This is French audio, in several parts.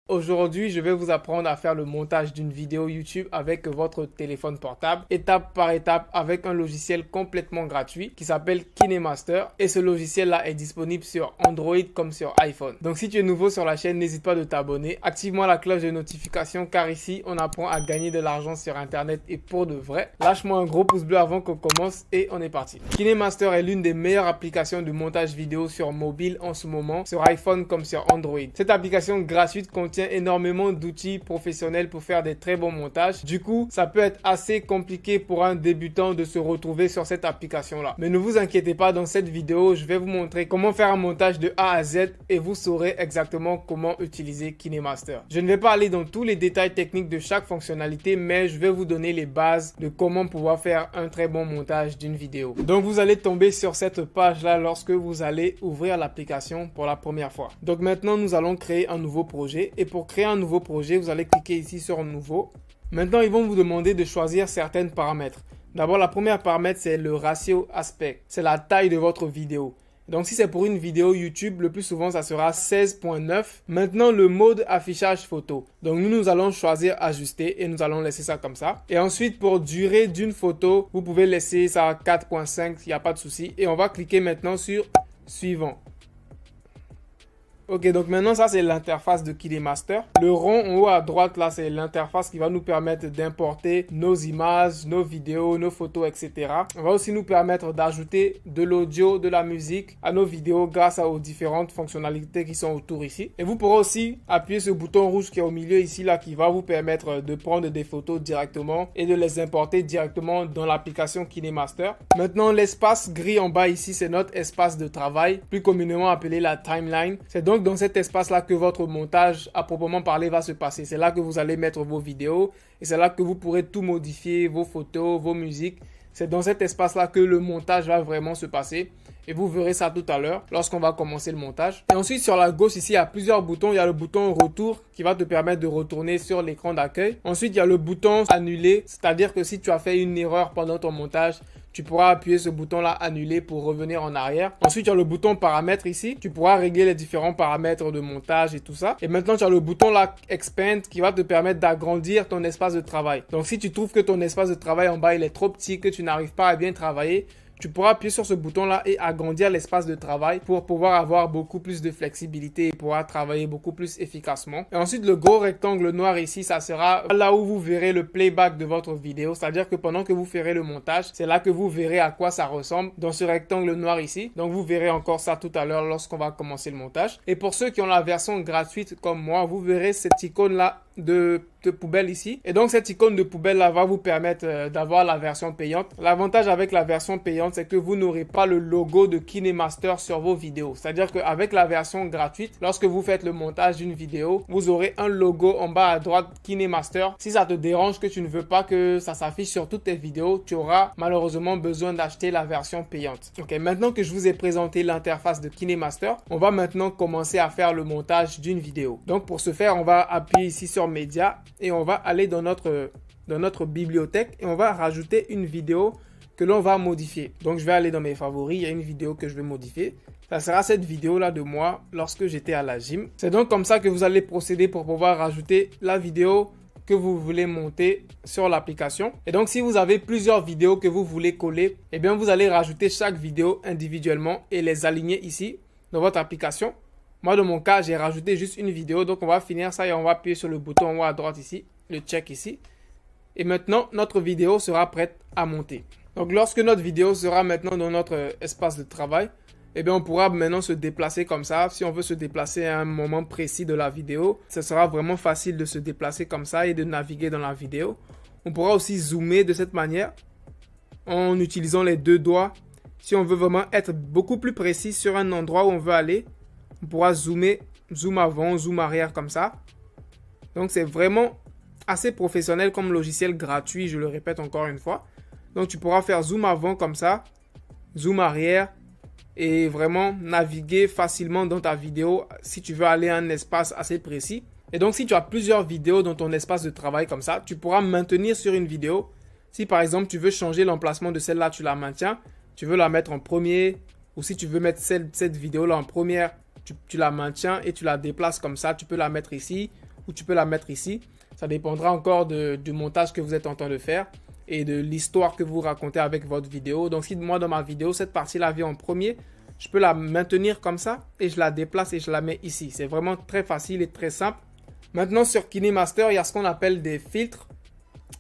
Aujourd'hui, je vais vous apprendre à faire le montage d'une vidéo YouTube avec votre téléphone portable, étape par étape avec un logiciel complètement gratuit qui s'appelle KineMaster et ce logiciel-là est disponible sur Android comme sur iPhone. Donc si tu es nouveau sur la chaîne, n'hésite pas de t'abonner, active-moi la cloche de notification car ici, on apprend à gagner de l'argent sur Internet et pour de vrai. Lâche-moi un gros pouce bleu avant qu'on commence et on est parti. KineMaster est l'une des meilleures applications de montage vidéo sur mobile en ce moment, sur iPhone comme sur Android. Cette application gratuite contient énormément d'outils professionnels pour faire des très bons montages. Du coup, ça peut être assez compliqué pour un débutant de se retrouver sur cette application-là. Mais ne vous inquiétez pas, dans cette vidéo, je vais vous montrer comment faire un montage de A à Z et vous saurez exactement comment utiliser KineMaster. Je ne vais pas aller dans tous les détails techniques de chaque fonctionnalité, mais je vais vous donner les bases de comment pouvoir faire un très bon montage d'une vidéo. Donc, vous allez tomber sur cette page-là lorsque vous allez ouvrir l'application pour la première fois. Donc, maintenant, nous allons créer un nouveau projet et pour créer un nouveau projet, vous allez cliquer ici sur Nouveau. Maintenant, ils vont vous demander de choisir certains paramètres. D'abord, la première paramètre, c'est le ratio aspect. C'est la taille de votre vidéo. Donc, si c'est pour une vidéo YouTube, le plus souvent, ça sera 16.9. Maintenant, le mode affichage photo. Donc, nous allons choisir ajuster et nous allons laisser ça comme ça. Et ensuite, pour durée d'une photo, vous pouvez laisser ça à 4.5, il n'y a pas de souci. Et on va cliquer maintenant sur suivant. Ok, donc maintenant ça c'est l'interface de KineMaster. Le rond en haut à droite là c'est l'interface qui va nous permettre d'importer nos images, nos vidéos, nos photos, etc. On va aussi nous permettre d'ajouter de l'audio, de la musique à nos vidéos grâce aux différentes fonctionnalités qui sont autour ici. Et vous pourrez aussi appuyer ce bouton rouge qui est au milieu ici là qui va vous permettre de prendre des photos directement et de les importer directement dans l'application KineMaster. Maintenant l'espace gris en bas ici c'est notre espace de travail, plus communément appelé la timeline. C'est donc dans cet espace-là que votre montage à proprement parler va se passer. C'est là que vous allez mettre vos vidéos et c'est là que vous pourrez tout modifier, vos photos, vos musiques. C'est dans cet espace-là que le montage va vraiment se passer. Et vous verrez ça tout à l'heure lorsqu'on va commencer le montage. Et ensuite, sur la gauche ici, il y a plusieurs boutons. Il y a le bouton retour qui va te permettre de retourner sur l'écran d'accueil. Ensuite, il y a le bouton annuler. C'est-à-dire que si tu as fait une erreur pendant ton montage, tu pourras appuyer ce bouton-là annuler pour revenir en arrière. Ensuite, il y a le bouton paramètres ici. Tu pourras régler les différents paramètres de montage et tout ça. Et maintenant, tu as le bouton là expand qui va te permettre d'agrandir ton espace de travail. Donc, si tu trouves que ton espace de travail en bas, il est trop petit, que tu n'arrives pas à bien travailler, tu pourras appuyer sur ce bouton-là et agrandir l'espace de travail pour pouvoir avoir beaucoup plus de flexibilité et pouvoir travailler beaucoup plus efficacement. Et ensuite, le gros rectangle noir ici, ça sera là où vous verrez le playback de votre vidéo. C'est-à-dire que pendant que vous ferez le montage, c'est là que vous verrez à quoi ça ressemble dans ce rectangle noir ici. Donc, vous verrez encore ça tout à l'heure lorsqu'on va commencer le montage. Et pour ceux qui ont la version gratuite comme moi, vous verrez cette icône-là de poubelle ici. Et donc, cette icône de poubelle là va vous permettre d'avoir la version payante. L'avantage avec la version payante, c'est que vous n'aurez pas le logo de KineMaster sur vos vidéos. C'est-à-dire qu'avec la version gratuite, lorsque vous faites le montage d'une vidéo, vous aurez un logo en bas à droite KineMaster. Si ça te dérange que tu ne veux pas que ça s'affiche sur toutes tes vidéos, tu auras malheureusement besoin d'acheter la version payante. Ok, maintenant que je vous ai présenté l'interface de KineMaster, on va maintenant commencer à faire le montage d'une vidéo. Donc, pour ce faire, on va appuyer ici sur Média et on va aller dans notre bibliothèque et on va rajouter une vidéo que l'on va modifier. Donc, je vais aller dans mes favoris. Il y a une vidéo que je vais modifier. Ça sera cette vidéo-là de moi lorsque j'étais à la gym. C'est donc comme ça que vous allez procéder pour pouvoir rajouter la vidéo que vous voulez monter sur l'application. Et donc, si vous avez plusieurs vidéos que vous voulez coller, eh bien, vous allez rajouter chaque vidéo individuellement et les aligner ici dans votre application. Moi, dans mon cas, j'ai rajouté juste une vidéo. Donc, on va finir ça et on va appuyer sur le bouton en haut à droite ici, le check ici. Et maintenant, notre vidéo sera prête à monter. Donc, lorsque notre vidéo sera maintenant dans notre espace de travail, eh bien, on pourra maintenant se déplacer comme ça. Si on veut se déplacer à un moment précis de la vidéo, ce sera vraiment facile de se déplacer comme ça et de naviguer dans la vidéo. On pourra aussi zoomer de cette manière en utilisant les deux doigts. Si on veut vraiment être beaucoup plus précis sur un endroit où on veut aller, on pourra zoomer, zoom avant, zoom arrière comme ça. Donc, c'est vraiment assez professionnel comme logiciel gratuit, je le répète encore une fois. Donc, tu pourras faire zoom avant comme ça, zoom arrière et vraiment naviguer facilement dans ta vidéo si tu veux aller à un espace assez précis. Et donc, si tu as plusieurs vidéos dans ton espace de travail comme ça, tu pourras maintenir sur une vidéo. Si par exemple, tu veux changer l'emplacement de celle-là, tu la maintiens. Tu veux la mettre en premier ou si tu veux mettre cette vidéo-là en première, tu la maintiens et tu la déplaces comme ça. Tu peux la mettre ici ou tu peux la mettre ici. Ça dépendra encore du montage que vous êtes en train de faire et de l'histoire que vous racontez avec votre vidéo. Donc si moi dans ma vidéo, cette partie-là vient en premier, je peux la maintenir comme ça et je la déplace et je la mets ici. C'est vraiment très facile et très simple. Maintenant sur KineMaster, il y a ce qu'on appelle des filtres.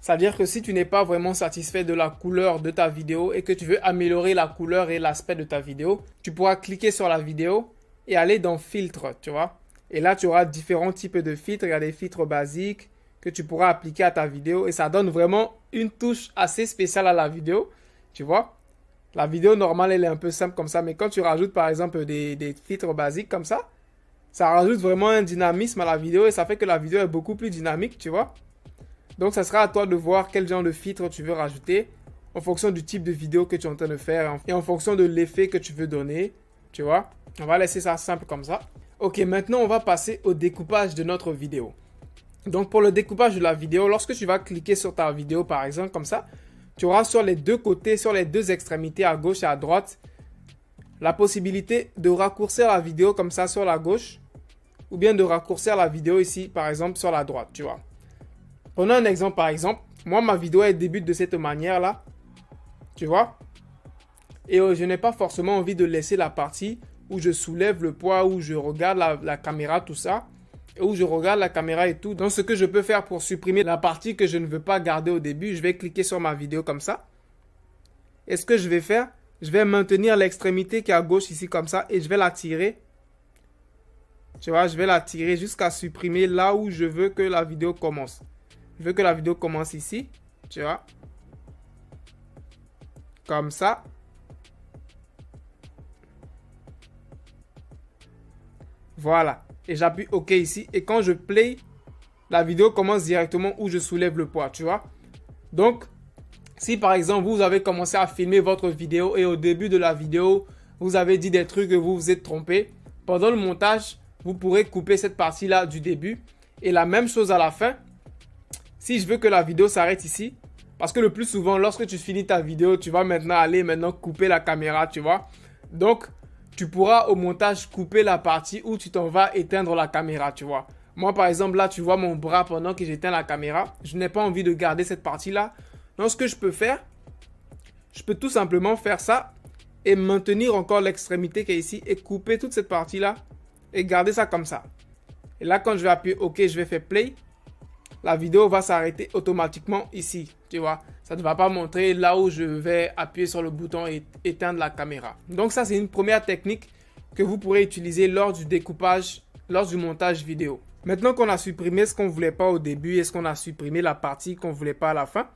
C'est-à-dire que si tu n'es pas vraiment satisfait de la couleur de ta vidéo et que tu veux améliorer la couleur et l'aspect de ta vidéo, tu pourras cliquer sur la vidéo et aller dans filtre, tu vois. Et là, tu auras différents types de filtres. Il y a des filtres basiques que tu pourras appliquer à ta vidéo et ça donne vraiment une touche assez spéciale à la vidéo, tu vois. La vidéo normale, elle est un peu simple comme ça, mais quand tu rajoutes par exemple des filtres basiques comme ça rajoute vraiment un dynamisme à la vidéo et ça fait que la vidéo est beaucoup plus dynamique, tu vois. Donc, ça sera à toi de voir quel genre de filtre tu veux rajouter en fonction du type de vidéo que tu es en train de faire et en fonction de l'effet que tu veux donner, tu vois. On va laisser ça simple comme ça. Ok, maintenant, on va passer au découpage de notre vidéo. Donc, pour le découpage de la vidéo, lorsque tu vas cliquer sur ta vidéo, par exemple, comme ça, tu auras sur les deux côtés, sur les deux extrémités, à gauche et à droite, la possibilité de raccourcir la vidéo comme ça sur la gauche ou bien de raccourcir la vidéo ici, par exemple, sur la droite, tu vois. Prenons un exemple, par exemple. Moi, ma vidéo, elle débute de cette manière-là. Tu vois? Et je n'ai pas forcément envie de laisser la partie où je soulève le poids, où je regarde la caméra, tout ça. Et où je regarde la caméra et tout. Donc, ce que je peux faire pour supprimer la partie que je ne veux pas garder au début, je vais cliquer sur ma vidéo comme ça. Et ce que je vais faire, je vais maintenir l'extrémité qui est à gauche ici comme ça. Et je vais la tirer. Tu vois, je vais la tirer jusqu'à supprimer là où je veux que la vidéo commence. Je veux que la vidéo commence ici, tu vois. Comme ça. Voilà. Et j'appuie OK ici. Et quand je play, la vidéo commence directement où je soulève le poids, tu vois. Donc, si par exemple, vous avez commencé à filmer votre vidéo et au début de la vidéo, vous avez dit des trucs que vous vous êtes trompé, pendant le montage, vous pourrez couper cette partie-là du début. Et la même chose à la fin. Si je veux que la vidéo s'arrête ici, parce que le plus souvent, lorsque tu finis ta vidéo, tu vas maintenant couper la caméra, tu vois. Donc, tu pourras au montage couper la partie où tu t'en vas éteindre la caméra, tu vois. Moi, par exemple, là, tu vois mon bras pendant que j'éteins la caméra. Je n'ai pas envie de garder cette partie-là. Donc, ce que je peux faire, je peux tout simplement faire ça et maintenir encore l'extrémité qui est ici et couper toute cette partie-là et garder ça comme ça. Et là, quand je vais appuyer OK, je vais faire play. La vidéo va s'arrêter automatiquement ici, tu vois. Ça ne va pas montrer là où je vais appuyer sur le bouton et éteindre la caméra. Donc ça, c'est une première technique que vous pourrez utiliser lors du découpage, lors du montage vidéo. Maintenant qu'on a supprimé ce qu'on ne voulait pas au début et ce qu'on a supprimé la partie qu'on ne voulait pas à la fin,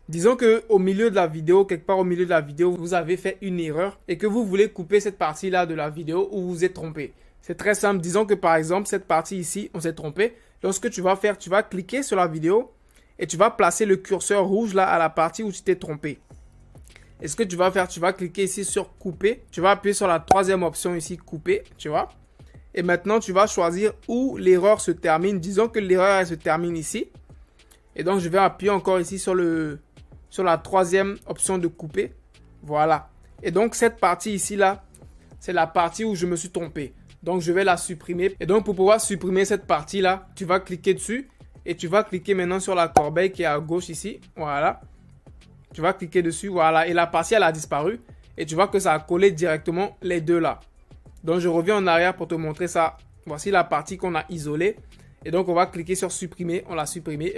disons qu'au milieu de la vidéo, quelque part au milieu de la vidéo, vous avez fait une erreur et que vous voulez couper cette partie-là de la vidéo où vous vous êtes trompé. C'est très simple. Disons que par exemple, cette partie ici, on s'est trompé. Donc, ce que tu vas faire, tu vas cliquer sur la vidéo et tu vas placer le curseur rouge là à la partie où tu t'es trompé. Et ce que tu vas faire, tu vas cliquer ici sur couper. Tu vas appuyer sur la troisième option ici, couper, tu vois. Et maintenant, tu vas choisir où l'erreur se termine. Disons que l'erreur se termine ici. Et donc, je vais appuyer encore ici sur la troisième option de couper. Voilà. Et donc, cette partie ici là, c'est la partie où je me suis trompé. Donc, je vais la supprimer. Et donc, pour pouvoir supprimer cette partie-là, tu vas cliquer dessus. Et tu vas cliquer maintenant sur la corbeille qui est à gauche ici. Voilà. Tu vas cliquer dessus. Voilà. Et la partie, elle a disparu. Et tu vois que ça a collé directement les deux là. Donc, je reviens en arrière pour te montrer ça. Voici la partie qu'on a isolée. Et donc, on va cliquer sur supprimer. On l'a supprimé.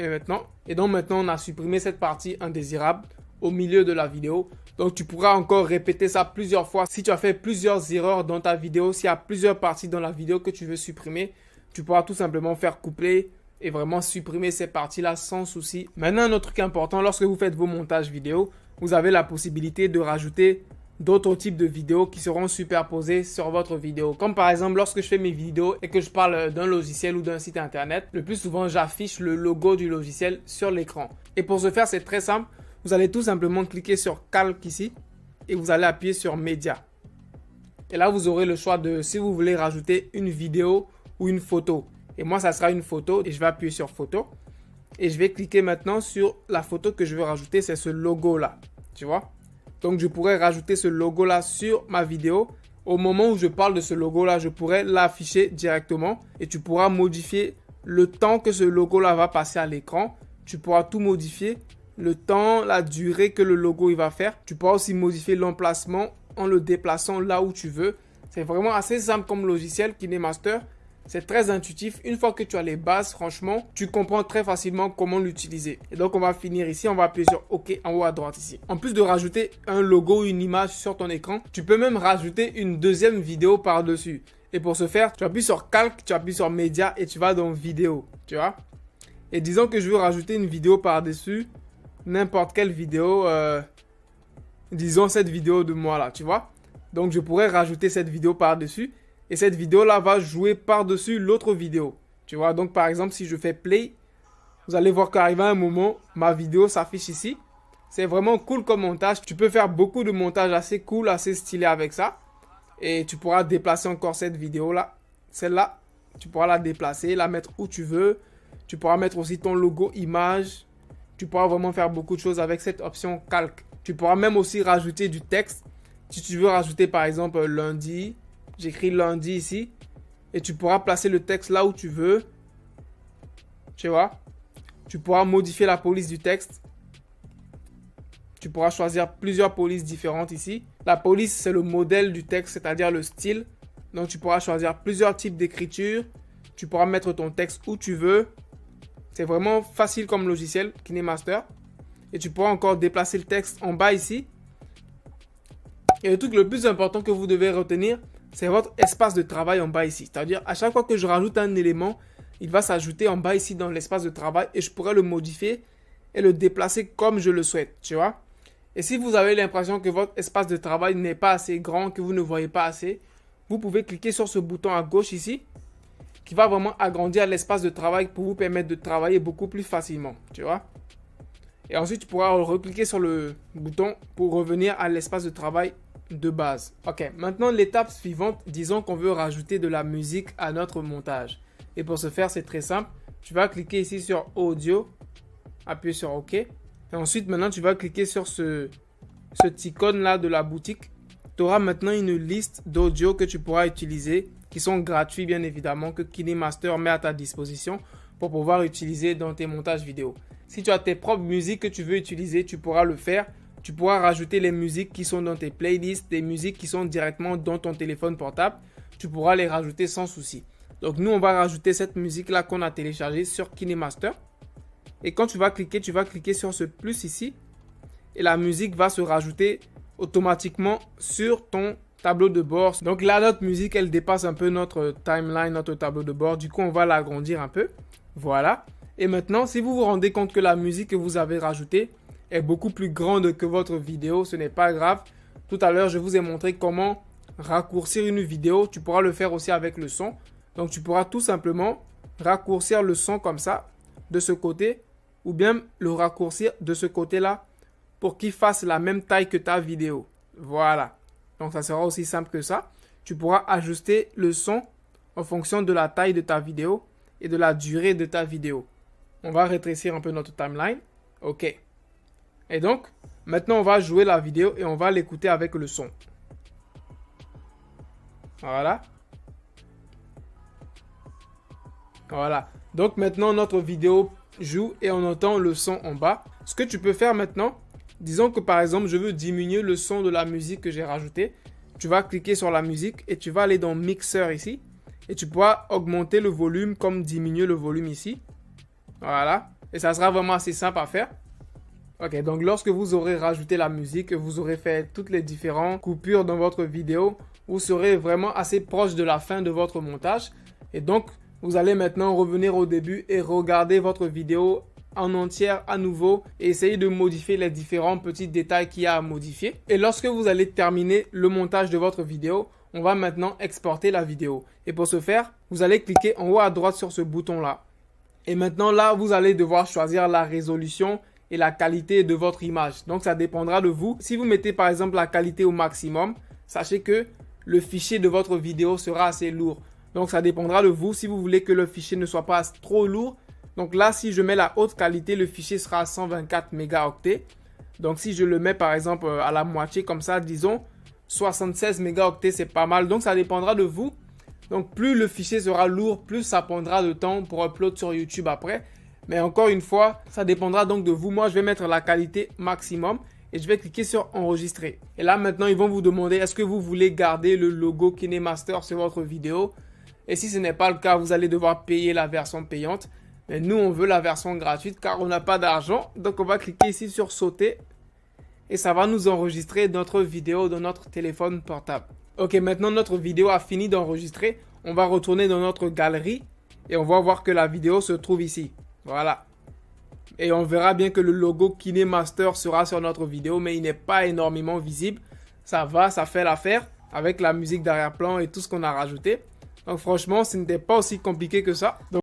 Et donc, maintenant, on a supprimé cette partie indésirable au milieu de la vidéo. Donc, tu pourras encore répéter ça plusieurs fois. Si tu as fait plusieurs erreurs dans ta vidéo, s'il y a plusieurs parties dans la vidéo que tu veux supprimer, tu pourras tout simplement faire coupler et vraiment supprimer ces parties-là sans souci. Maintenant, un autre truc important, lorsque vous faites vos montages vidéo, vous avez la possibilité de rajouter d'autres types de vidéos qui seront superposées sur votre vidéo. Comme par exemple, lorsque je fais mes vidéos et que je parle d'un logiciel ou d'un site internet, le plus souvent, j'affiche le logo du logiciel sur l'écran. Et pour ce faire, c'est très simple. Vous allez tout simplement cliquer sur calque ici et vous allez appuyer sur média. Et là, vous aurez le choix de si vous voulez rajouter une vidéo ou une photo. Et moi, ça sera une photo et je vais appuyer sur photo. Et je vais cliquer maintenant sur la photo que je veux rajouter, c'est ce logo là. Tu vois? Donc, je pourrais rajouter ce logo là sur ma vidéo. Au moment où je parle de ce logo là, je pourrais l'afficher directement et tu pourras modifier le temps que ce logo-là va passer à l'écran. Tu pourras tout modifier. Le temps, la durée que le logo il va faire. Tu pourras aussi modifier l'emplacement en le déplaçant là où tu veux. C'est vraiment assez simple comme logiciel KineMaster. C'est très intuitif. Une fois que tu as les bases, franchement, tu comprends très facilement comment l'utiliser. Et donc, on va finir ici. On va appuyer sur OK en haut à droite ici. En plus de rajouter un logo, une image sur ton écran, tu peux même rajouter une deuxième vidéo par-dessus. Et pour ce faire, tu appuies sur Calque, tu appuies sur Média et tu vas dans Vidéo. Tu vois? Et disons que je veux rajouter une vidéo par-dessus. N'importe quelle vidéo. Disons cette vidéo de moi là, tu vois? Donc, je pourrais rajouter cette vidéo par-dessus. Et cette vidéo-là va jouer par-dessus l'autre vidéo. Tu vois, donc par exemple, si je fais play, vous allez voir qu'arrivé à un moment, ma vidéo s'affiche ici. C'est vraiment cool comme montage. Tu peux faire beaucoup de montages assez cool, assez stylé avec ça. Et tu pourras déplacer encore cette vidéo-là. Celle-là, tu pourras la déplacer, la mettre où tu veux. Tu pourras mettre aussi ton logo image. Tu pourras vraiment faire beaucoup de choses avec cette option calque. Tu pourras même aussi rajouter du texte. Si tu veux rajouter par exemple lundi... J'écris lundi ici. Et tu pourras placer le texte là où tu veux. Tu vois. Tu pourras modifier la police du texte. Tu pourras choisir plusieurs polices différentes ici. La police, c'est le modèle du texte, c'est-à-dire le style. Donc, tu pourras choisir plusieurs types d'écriture. Tu pourras mettre ton texte où tu veux. C'est vraiment facile comme logiciel, KineMaster. Et tu pourras encore déplacer le texte en bas ici. Et le truc le plus important que vous devez retenir, c'est votre espace de travail en bas ici. C'est-à-dire, à chaque fois que je rajoute un élément, il va s'ajouter en bas ici dans l'espace de travail et je pourrais le modifier et le déplacer comme je le souhaite, tu vois. Et si vous avez l'impression que votre espace de travail n'est pas assez grand, que vous ne voyez pas assez, vous pouvez cliquer sur ce bouton à gauche ici qui va vraiment agrandir l'espace de travail pour vous permettre de travailler beaucoup plus facilement, tu vois. Et ensuite, tu pourras recliquer sur le bouton pour revenir à l'espace de travail de base. Ok, maintenant l'étape suivante, disons qu'on veut rajouter de la musique à notre montage. Et pour ce faire, c'est très simple. Tu vas cliquer ici sur Audio, appuyer sur OK. Et ensuite, maintenant, tu vas cliquer sur ce icône là de la boutique. Tu auras maintenant une liste d'audio que tu pourras utiliser, qui sont gratuits bien évidemment, que KineMaster met à ta disposition pour pouvoir utiliser dans tes montages vidéo. Si tu as tes propres musiques que tu veux utiliser, tu pourras le faire. Tu pourras rajouter les musiques qui sont dans tes playlists, des musiques qui sont directement dans ton téléphone portable. Tu pourras les rajouter sans souci. Donc nous, on va rajouter cette musique-là qu'on a téléchargée sur KineMaster. Et quand tu vas cliquer sur ce plus ici. Et la musique va se rajouter automatiquement sur ton tableau de bord. Donc là, notre musique, elle dépasse un peu notre timeline, notre tableau de bord. Du coup, on va l'agrandir un peu. Voilà. Et maintenant, si vous vous rendez compte que la musique que vous avez rajoutée est beaucoup plus grande que votre vidéo, ce n'est pas grave. Tout à l'heure, je vous ai montré comment raccourcir une vidéo. Tu pourras le faire aussi avec le son. Donc, tu pourras tout simplement raccourcir le son comme ça, de ce côté, ou bien le raccourcir de ce côté-là pour qu'il fasse la même taille que ta vidéo. Voilà. Donc, ça sera aussi simple que ça. Tu pourras ajuster le son en fonction de la taille de ta vidéo et de la durée de ta vidéo. On va rétrécir un peu notre timeline. OK. Et donc, maintenant, on va jouer la vidéo et on va l'écouter avec le son. Voilà. Voilà. Donc, maintenant, notre vidéo joue et on entend le son en bas. Ce que tu peux faire maintenant, disons que par exemple, je veux diminuer le son de la musique que j'ai rajouté. Tu vas cliquer sur la musique et tu vas aller dans Mixeur ici. Et tu pourras augmenter le volume comme diminuer le volume ici. Voilà. Et ça sera vraiment assez simple à faire. Ok, donc lorsque vous aurez rajouté la musique, vous aurez fait toutes les différentes coupures dans votre vidéo, vous serez vraiment assez proche de la fin de votre montage. Et donc, vous allez maintenant revenir au début et regarder votre vidéo en entière à nouveau et essayer de modifier les différents petits détails qu'il y a à modifier. Et lorsque vous allez terminer le montage de votre vidéo, on va maintenant exporter la vidéo. Et pour ce faire, vous allez cliquer en haut à droite sur ce bouton-là. Et maintenant là, vous allez devoir choisir la résolution et la qualité de votre image. Donc, ça dépendra de vous. Si vous mettez par exemple la qualité au maximum, sachez que le fichier de votre vidéo sera assez lourd. Donc, ça dépendra de vous si vous voulez que le fichier ne soit pas trop lourd. Donc là, si je mets la haute qualité, le fichier sera à 124 mégaoctets. Donc, si je le mets par exemple à la moitié comme ça, disons 76 mégaoctets, c'est pas mal. Donc, ça dépendra de vous. Donc plus le fichier sera lourd, plus ça prendra de temps pour upload sur YouTube après. Mais encore une fois, ça dépendra donc de vous. Moi, je vais mettre la qualité maximum et je vais cliquer sur enregistrer. Et là, maintenant, ils vont vous demander est-ce que vous voulez garder le logo KineMaster sur votre vidéo. Et si ce n'est pas le cas, vous allez devoir payer la version payante. Mais nous, on veut la version gratuite car on n'a pas d'argent. Donc, on va cliquer ici sur sauter. Et ça va nous enregistrer notre vidéo dans notre téléphone portable. Ok, maintenant notre vidéo a fini d'enregistrer. On va retourner dans notre galerie et on va voir que la vidéo se trouve ici. Voilà. Et on verra bien que le logo KineMaster sera sur notre vidéo, mais il n'est pas énormément visible. Ça va, ça fait l'affaire avec la musique d'arrière-plan et tout ce qu'on a rajouté. Donc franchement, ce n'était pas aussi compliqué que ça. Donc,